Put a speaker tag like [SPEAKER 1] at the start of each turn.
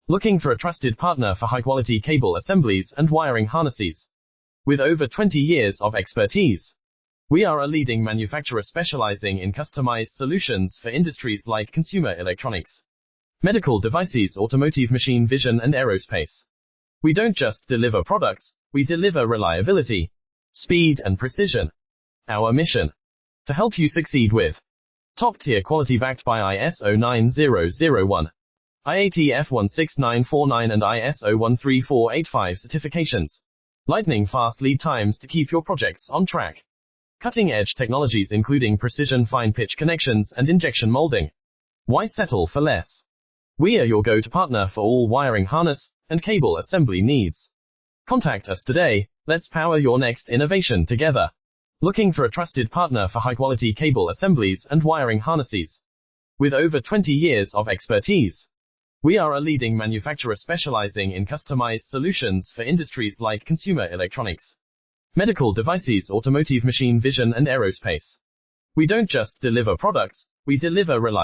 [SPEAKER 1] Looking for a trusted partner for high-quality cable assemblies and wiring harnesses? With over 20 years of expertise, we are a leading manufacturer specializing in customized solutions for industries like consumer electronics, medical devices, automotive, machine vision, and aerospace. We don't just deliver products, we deliver reliability, speed, and precision. Our mission: to help you succeed with top-tier quality backed by ISO 9001, IATF 16949 and ISO 13485 certifications. Lightning fast lead times to keep your projects on track. Cutting-edge technologies including precision fine-pitch connections and injection molding. Why settle for less? We are your go-to partner for all wiring harness and cable assembly needs. Contact us today. Let's power your next innovation together. Looking for a trusted partner for high-quality cable assemblies and wiring harnesses? With over 20 years of expertise, we are a leading manufacturer specializing in customized solutions for industries like consumer electronics, medical devices, automotive, machine vision, and aerospace. We don't just deliver products, we deliver reliability.